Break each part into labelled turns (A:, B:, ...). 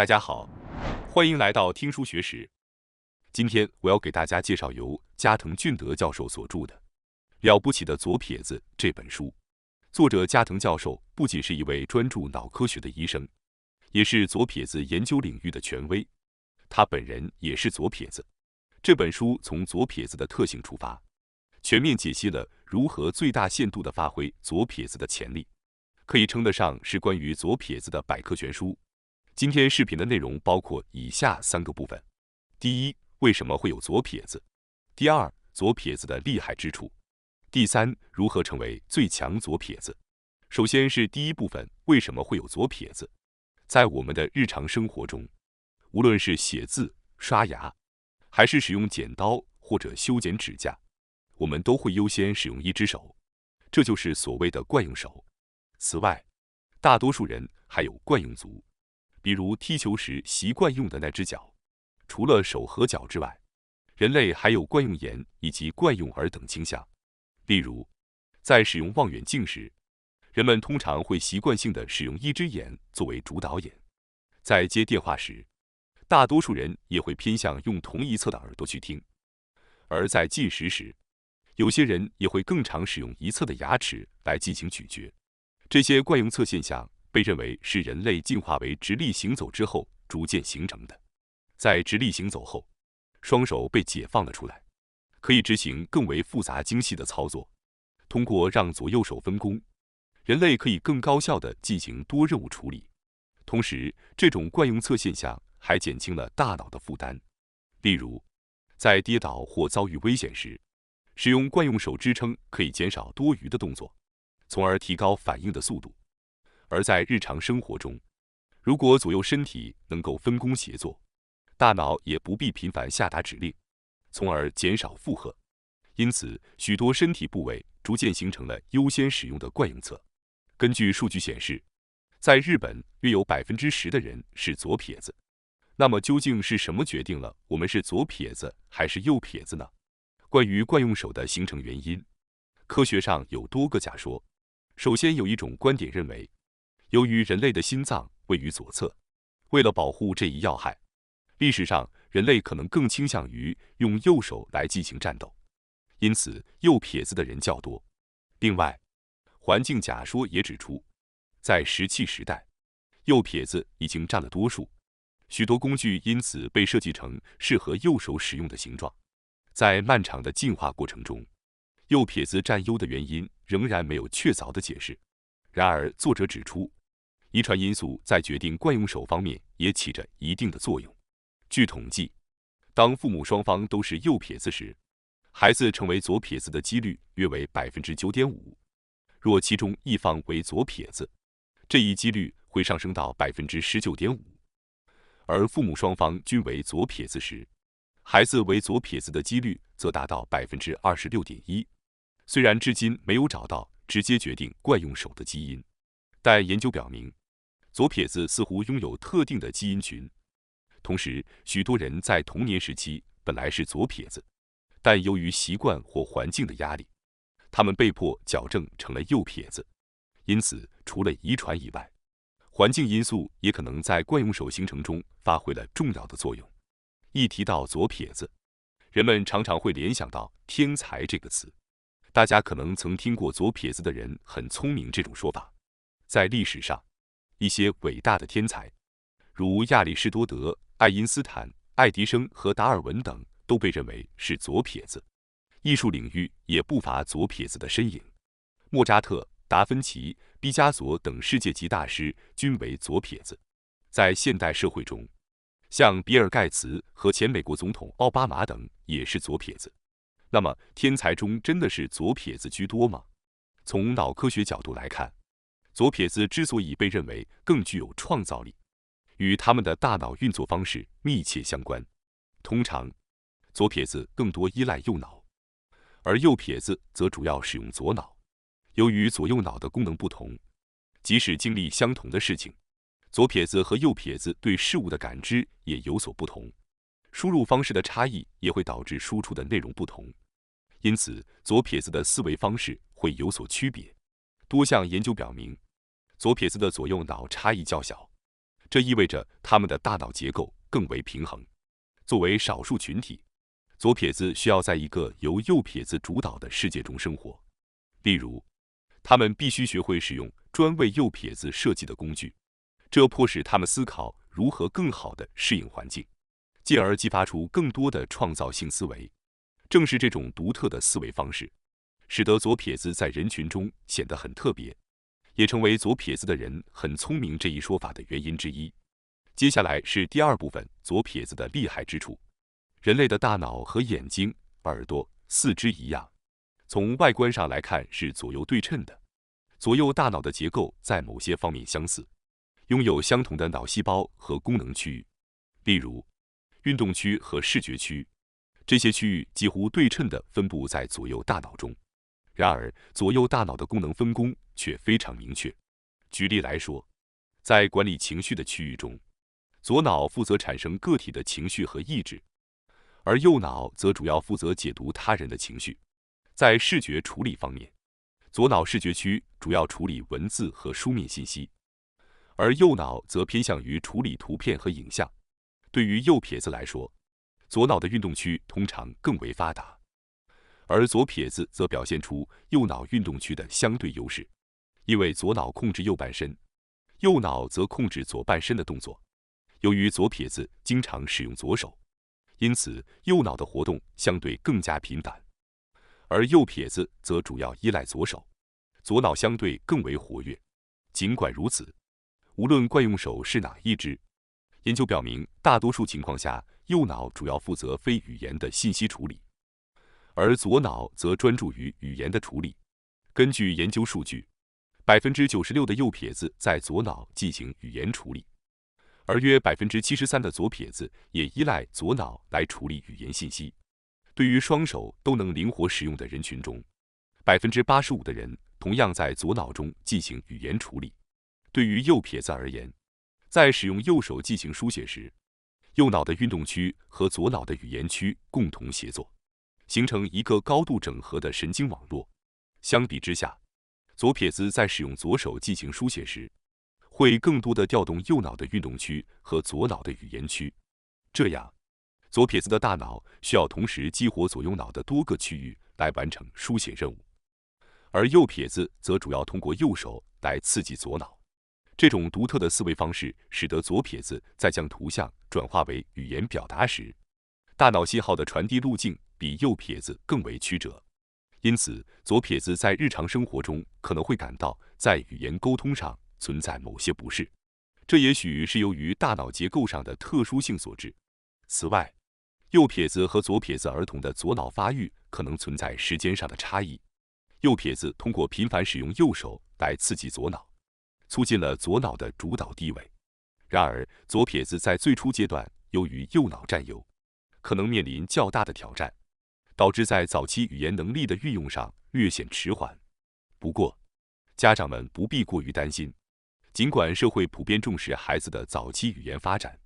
A: 大家好，欢迎来到听书学史。今天我要给大家介绍由加藤俊德教授所著的《了不起的左撇子》这本书。作者加藤教授不仅是一位专注脑科学的医生，也是左撇子研究领域的权威。他本人也是左撇子。这本书从左撇子的特性出发，全面解析了如何最大限度地发挥左撇子的潜力，可以称得上是关于左撇子的百科全书。今天视频的内容包括以下3个部分：第一，为什么会有左撇子；第二，左撇子的厉害之处；第三，如何成为最强左撇子。首先是第一部分，为什么会有左撇子？在我们的日常生活中，无论是写字、刷牙，还是使用剪刀或者修剪指甲，我们都会优先使用一只手，这就是所谓的惯用手。此外，大多数人还有惯用足，比如踢球时习惯用的那只脚。除了手和脚之外，人类还有惯用眼以及惯用耳等倾向。例如，在使用望远镜时，人们通常会习惯性地使用一只眼作为主导眼；在接电话时，大多数人也会偏向用同一侧的耳朵去听；而在进食时，有些人也会更常使用一侧的牙齿来进行咀嚼。这些惯用侧现象被认为是人类进化为直立行走之后逐渐形成的。在直立行走后，双手被解放了出来，可以执行更为复杂精细的操作。通过让左右手分工，人类可以更高效地进行多任务处理。同时，这种惯用侧现象还减轻了大脑的负担。例如，在跌倒或遭遇危险时，使用惯用手支撑可以减少多余的动作，从而提高反应的速度。而在日常生活中，如果左右身体能够分工协作，大脑也不必频繁下达指令，从而减少负荷。因此，许多身体部位逐渐形成了优先使用的惯用侧。根据数据显示，在日本约有10%的人是左撇子。那么究竟是什么决定了我们是左撇子还是右撇子呢？关于惯用手的形成原因，科学上有多个假说。首先有一种观点认为，由于人类的心脏位于左侧，为了保护这一要害，历史上人类可能更倾向于用右手来进行战斗，因此右撇子的人较多。另外，环境假说也指出，在石器时代，右撇子已经占了多数，许多工具因此被设计成适合右手使用的形状。在漫长的进化过程中，右撇子占优的原因仍然没有确凿的解释。然而，作者指出，遗传因素在决定惯用手方面也起着一定的作用。据统计，当父母双方都是右撇子时，孩子成为左撇子的几率约为9.5%。若其中一方为左撇子，这一几率会上升到19.5%。而父母双方均为左撇子时，孩子为左撇子的几率则达到26.1%。虽然至今没有找到直接决定惯用手的基因，但研究表明，左撇子似乎拥有特定的基因群。同时，许多人在童年时期本来是左撇子，但由于习惯或环境的压力，他们被迫矫正成了右撇子。因此，除了遗传以外，环境因素也可能在惯用手形成中发挥了重要的作用。一提到左撇子，人们常常会联想到“天才”这个词。大家可能曾听过左撇子的人很聪明这种说法。在历史上，一些伟大的天才，如亚里士多德、爱因斯坦、爱迪生和达尔文等，都被认为是左撇子。艺术领域也不乏左撇子的身影。莫扎特、达芬奇、毕加索等世界级大师均为左撇子。在现代社会中，像比尔·盖茨和前美国总统奥巴马等也是左撇子。那么，天才中真的是左撇子居多吗？从脑科学角度来看，左撇子之所以被认为更具有创造力，与他们的大脑运作方式密切相关。通常，左撇子更多依赖右脑，而右撇子则主要使用左脑。由于左右脑的功能不同，即使经历相同的事情，左撇子和右撇子对事物的感知也有所不同。输入方式的差异也会导致输出的内容不同，因此左撇子的思维方式会有所区别。多项研究表明，左撇子的左右脑差异较小，这意味着他们的大脑结构更为平衡。作为少数群体，左撇子需要在一个由右撇子主导的世界中生活。例如，他们必须学会使用专为右撇子设计的工具，这迫使他们思考如何更好地适应环境，进而激发出更多的创造性思维。正是这种独特的思维方式，使得左撇子在人群中显得很特别，也成为左撇子的人很聪明这一说法的原因之一。接下来是第二部分，左撇子的厉害之处。人类的大脑和眼睛、耳朵、四肢一样，从外观上来看是左右对称的。左右大脑的结构在某些方面相似，拥有相同的脑细胞和功能区域，例如运动区和视觉区。这些区域几乎对称地分布在左右大脑中。然而，左右大脑的功能分工却非常明确。举例来说，在管理情绪的区域中，左脑负责产生个体的情绪和意志，而右脑则主要负责解读他人的情绪。在视觉处理方面，左脑视觉区主要处理文字和书面信息，而右脑则偏向于处理图片和影像。对于右撇子来说，左脑的运动区通常更为发达，而左撇子则表现出右脑运动区的相对优势，因为左脑控制右半身，右脑则控制左半身的动作。由于左撇子经常使用左手，因此右脑的活动相对更加频繁，而右撇子则主要依赖左手，左脑相对更为活跃。尽管如此，无论惯用手是哪一只，研究表明，大多数情况下，右脑主要负责非语言的信息处理，而左脑则专注于语言的处理。根据研究数据，96%的右撇子在左脑进行语言处理，而约73%的左撇子也依赖左脑来处理语言信息。对于双手都能灵活使用的人群中，85%的人同样在左脑中进行语言处理。对于右撇子而言，在使用右手进行书写时，右脑的运动区和左脑的语言区共同协作，形成一个高度整合的神经网络。相比之下，左撇子在使用左手进行书写时，会更多地调动右脑的运动区和左脑的语言区。这样，左撇子的大脑需要同时激活左右脑的多个区域来完成书写任务，而右撇子则主要通过右手来刺激左脑。这种独特的思维方式使得左撇子在将图像转化为语言表达时，大脑信号的传递路径比右撇子更为曲折。因此，左撇子在日常生活中可能会感到在语言沟通上存在某些不适，这也许是由于大脑结构上的特殊性所致。此外，右撇子和左撇子儿童的左脑发育可能存在时间上的差异。右撇子通过频繁使用右手来刺激左脑，促进了左脑的主导地位。然而，左撇子在最初阶段由于右脑占优，可能面临较大的挑战，导致在早期语言能力的运用上略显迟缓。不过，家长们不必过于担心，尽管社会普遍重视孩子的早期语言发展，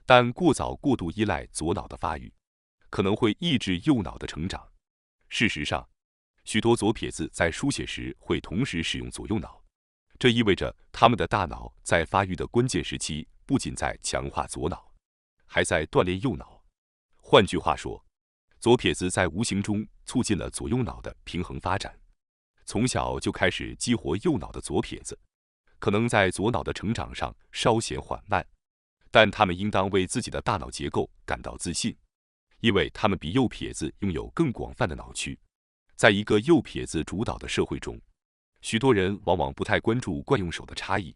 A: 但过早过度依赖左脑的发育，可能会抑制右脑的成长。事实上，许多左撇子在书写时会同时使用左右脑，这意味着他们的大脑在发育的关键时期不仅在强化左脑，还在锻炼右脑。换句话说，左撇子在无形中促进了左右脑的平衡发展。从小就开始激活右脑的左撇子，可能在左脑的成长上稍显缓慢，但他们应当为自己的大脑结构感到自信，因为他们比右撇子拥有更广泛的脑区。在一个右撇子主导的社会中，许多人往往不太关注惯用手的差异，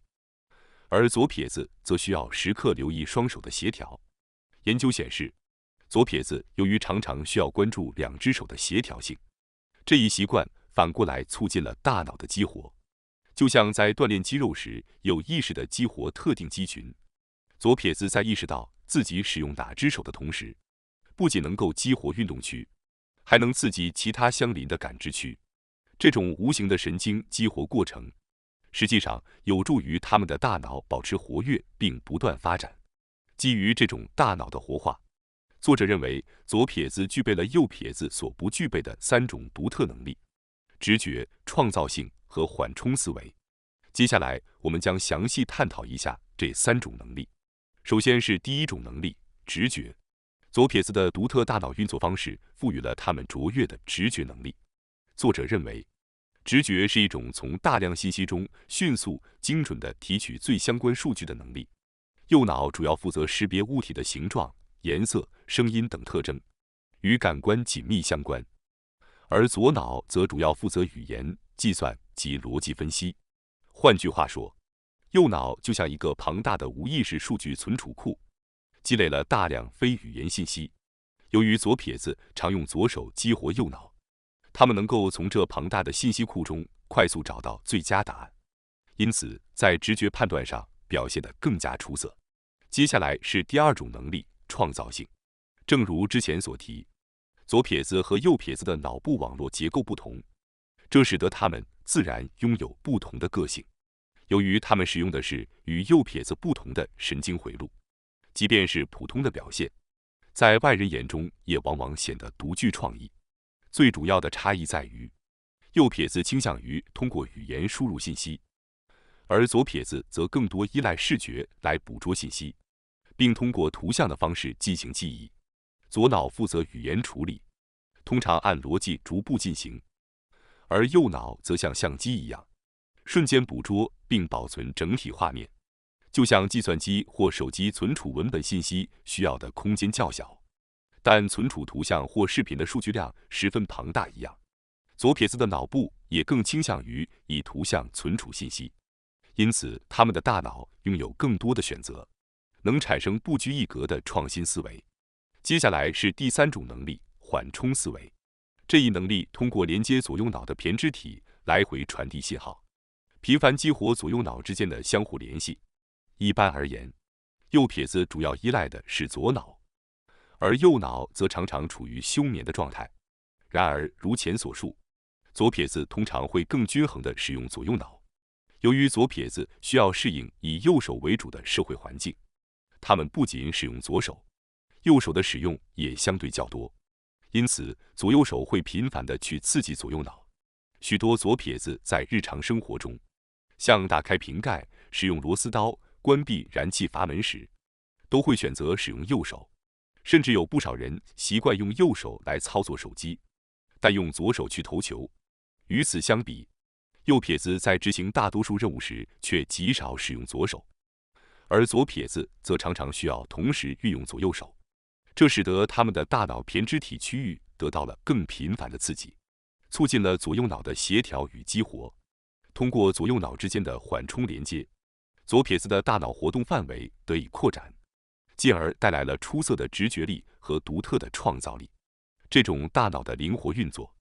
A: 而左撇子则需要时刻留意双手的协调。研究显示，左撇子由于常常需要关注两只手的协调性，这一习惯反过来促进了大脑的激活，就像在锻炼肌肉时有意识地激活特定肌群。左撇子在意识到自己使用哪只手的同时，不仅能够激活运动区，还能刺激其他相邻的感知区。这种无形的神经激活过程，实际上有助于他们的大脑保持活跃并不断发展。基于这种大脑的活化，作者认为左撇子具备了右撇子所不具备的3种独特能力：直觉、创造性和缓冲思维。接下来，我们将详细探讨一下这3种能力。首先是第一种能力，直觉。左撇子的独特大脑运作方式赋予了他们卓越的直觉能力。作者认为，直觉是一种从大量信息中迅速、精准地提取最相关数据的能力。右脑主要负责识别物体的形状、颜色、声音等特征，与感官紧密相关；而左脑则主要负责语言、计算及逻辑分析。换句话说，右脑就像一个庞大的无意识数据存储库，积累了大量非语言信息。由于左撇子常用左手激活右脑，他们能够从这庞大的信息库中快速找到最佳答案，因此在直觉判断上表现得更加出色。接下来是第2种能力，创造性。正如之前所提，左撇子和右撇子的脑部网络结构不同，这使得他们自然拥有不同的个性。由于他们使用的是与右撇子不同的神经回路，即便是普通的表现，在外人眼中也往往显得独具创意。最主要的差异在于，右撇子倾向于通过语言输入信息，而左撇子则更多依赖视觉来捕捉信息，并通过图像的方式进行记忆。左脑负责语言处理，通常按逻辑逐步进行，而右脑则像相机一样，瞬间捕捉并保存整体画面，就像计算机或手机存储文本信息需要的空间较小，但存储图像或视频的数据量十分庞大一样。左撇子的脑部也更倾向于以图像存储信息，因此他们的大脑拥有更多的选择，能产生不拘一格的创新思维。接下来是第3种能力，缓冲思维。这一能力通过连接左右脑的胼胝体来回传递信号，频繁激活左右脑之间的相互联系。一般而言，右撇子主要依赖的是左脑，而右脑则常常处于休眠的状态。然而，如前所述，左撇子通常会更均衡地使用左右脑。由于左撇子需要适应以右手为主的社会环境，他们不仅使用左手，右手的使用也相对较多，因此左右手会频繁地去刺激左右脑。许多左撇子在日常生活中，像打开瓶盖、使用螺丝刀、关闭燃气阀门时，都会选择使用右手，甚至有不少人习惯用右手来操作手机，但用左手去投球。与此相比，右撇子在执行大多数任务时却极少使用左手，而左撇子则常常需要同时运用左右手，这使得他们的大脑胼胝体区域得到了更频繁的刺激，促进了左右脑的协调与激活。通过左右脑之间的缓冲连接，左撇子的大脑活动范围得以扩展，进而带来了出色的直觉力和独特的创造力。这种大脑的灵活运作，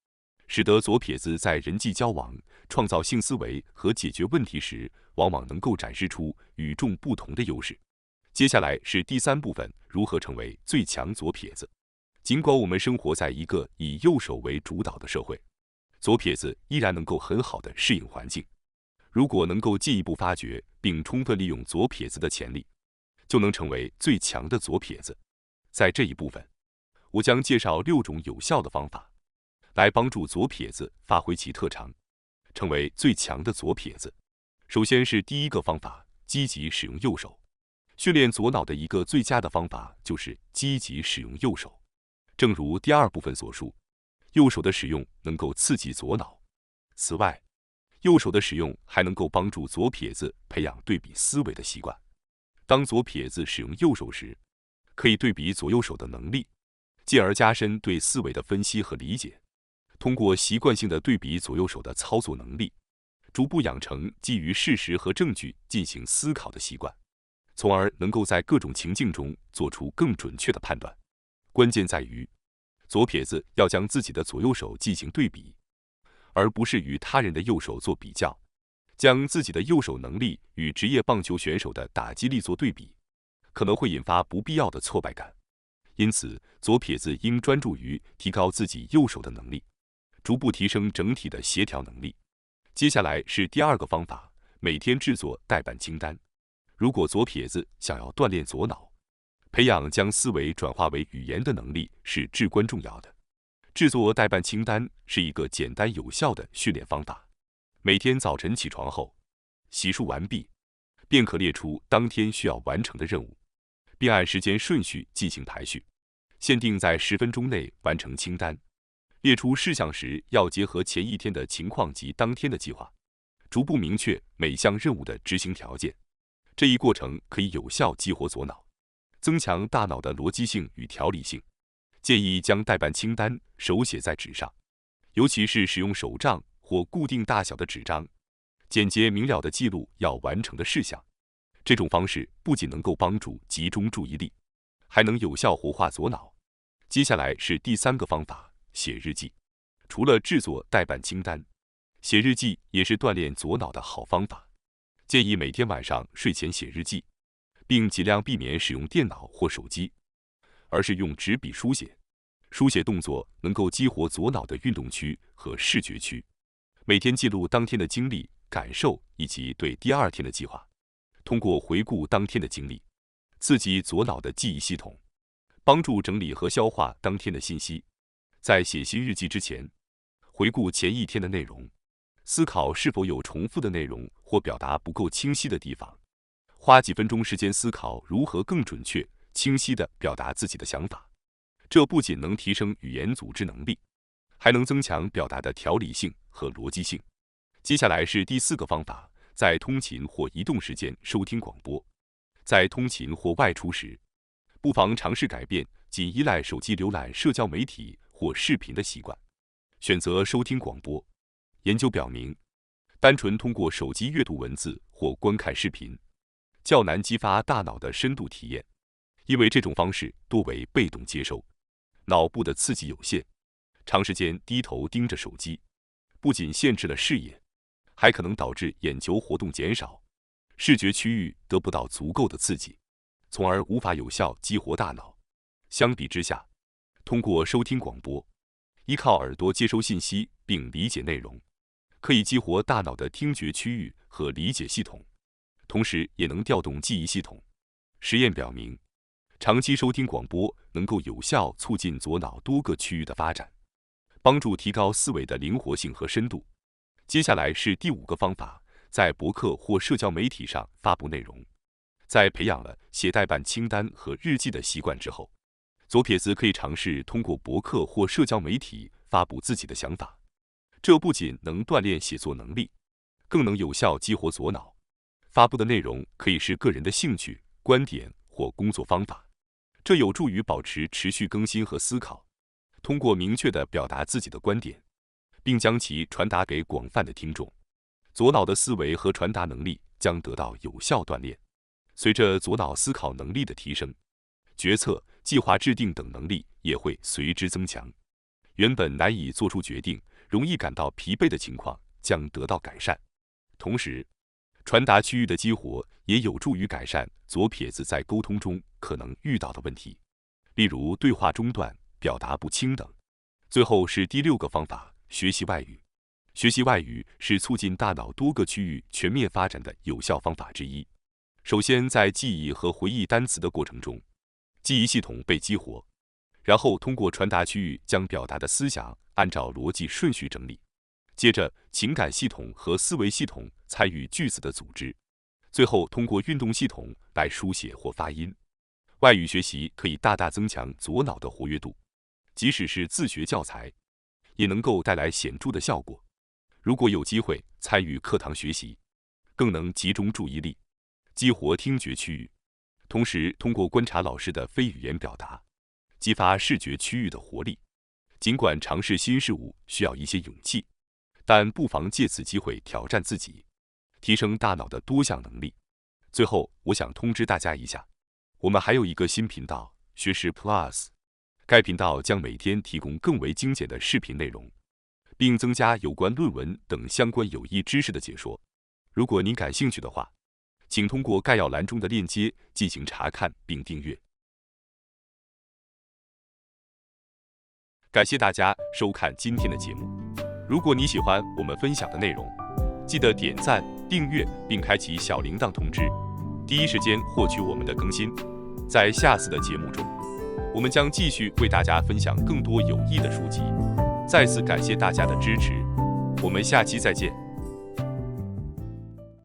A: 使得左撇子在人际交往、创造性思维和解决问题时，往往能够展示出与众不同的优势。接下来是第3部分，如何成为最强左撇子。尽管我们生活在一个以右手为主导的社会，左撇子依然能够很好地适应环境。如果能够进一步发掘并充分利用左撇子的潜力，就能成为最强的左撇子。在这一部分，我将介绍6种有效的方法，来帮助左撇子发挥其特长，成为最强的左撇子。首先是第1个方法，积极使用右手。训练左脑的一个最佳的方法就是积极使用右手。正如第2部分所述，右手的使用能够刺激左脑。此外，右手的使用还能够帮助左撇子培养对比思维的习惯。当左撇子使用右手时，可以对比左右手的能力，进而加深对思维的分析和理解。通过习惯性的对比左右手的操作能力，逐步养成基于事实和证据进行思考的习惯，从而能够在各种情境中做出更准确的判断。关键在于，左撇子要将自己的左右手进行对比，而不是与他人的右手做比较。将自己的右手能力与职业棒球选手的打击力做对比，可能会引发不必要的挫败感。因此，左撇子应专注于提高自己右手的能力，逐步提升整体的协调能力。接下来是第2个方法，每天制作待办清单。如果左撇子想要锻炼左脑，培养将思维转化为语言的能力是至关重要的。制作待办清单是一个简单有效的训练方法。每天早晨起床后，洗漱完毕，便可列出当天需要完成的任务，并按时间顺序进行排序，限定在10分钟内完成清单。列出事项时，要结合前一天的情况及当天的计划，逐步明确每项任务的执行条件。这一过程可以有效激活左脑，增强大脑的逻辑性与条理性。建议将待办清单手写在纸上，尤其是使用手账或固定大小的纸张，简洁明了地记录要完成的事项。这种方式不仅能够帮助集中注意力，还能有效活化左脑。接下来是第3个方法，写日记。除了制作待办清单，写日记也是锻炼左脑的好方法。建议每天晚上睡前写日记，并尽量避免使用电脑或手机，而是用纸笔书写。书写动作能够激活左脑的运动区和视觉区。每天记录当天的经历、感受以及对第2天的计划。通过回顾当天的经历，刺激左脑的记忆系统，帮助整理和消化当天的信息。在写新日记之前，回顾前一天的内容，思考是否有重复的内容或表达不够清晰的地方。花几分钟时间思考如何更准确、清晰地表达自己的想法。这不仅能提升语言组织能力，还能增强表达的条理性和逻辑性。接下来是第4个方法，在通勤或移动时间收听广播。在通勤或外出时，不妨尝试改变仅依赖手机浏览社交媒体或视频的习惯，选择收听广播。研究表明，单纯通过手机阅读文字或观看视频，较难激发大脑的深度体验，因为这种方式多为被动接收，脑部的刺激有限。长时间低头盯着手机，不仅限制了视野，还可能导致眼球活动减少，视觉区域得不到足够的刺激，从而无法有效激活大脑。相比之下，通过收听广播，依靠耳朵接收信息并理解内容，可以激活大脑的听觉区域和理解系统，同时也能调动记忆系统。实验表明，长期收听广播能够有效促进左脑多个区域的发展，帮助提高思维的灵活性和深度。接下来是第5个方法，在博客或社交媒体上发布内容。在培养了写待办清单和日记的习惯之后，左撇子可以尝试通过博客或社交媒体发布自己的想法。这不仅能锻炼写作能力，更能有效激活左脑。发布的内容可以是个人的兴趣、观点或工作方法，这有助于保持持续更新和思考。通过明确地表达自己的观点，并将其传达给广泛的听众，左脑的思维和传达能力将得到有效锻炼。随着左脑思考能力的提升，决策、计划制定等能力也会随之增强。原本难以做出决定、容易感到疲惫的情况将得到改善。同时，传达区域的激活也有助于改善左撇子在沟通中可能遇到的问题，例如对话中断、表达不清等。最后是第6个方法，学习外语。学习外语是促进大脑多个区域全面发展的有效方法之一。首先，在记忆和回忆单词的过程中，记忆系统被激活，然后通过传达区域将表达的思想按照逻辑顺序整理。接着，情感系统和思维系统参与句子的组织，最后通过运动系统来书写或发音。外语学习可以大大增强左脑的活跃度，即使是自学教材，也能够带来显著的效果。如果有机会参与课堂学习，更能集中注意力，激活听觉区域，同时通过观察老师的非语言表达，激发视觉区域的活力。尽管尝试新事物需要一些勇气，但不妨借此机会挑战自己，提升大脑的多项能力。最后，我想通知大家一下，我们还有一个新频道——学识 Plus。该频道将每天提供更为精简的视频内容，并增加有关论文等相关有益知识的解说。如果您感兴趣的话，请通过概要栏中的链接进行查看并订阅。感谢大家收看今天的节目。如果你喜欢我们分享的内容，记得点赞、订阅并开启小铃铛通知，第一时间获取我们的更新。在下次的节目中，我们将继续为大家分享更多有益的书籍。再次感谢大家的支持，我们下期再见。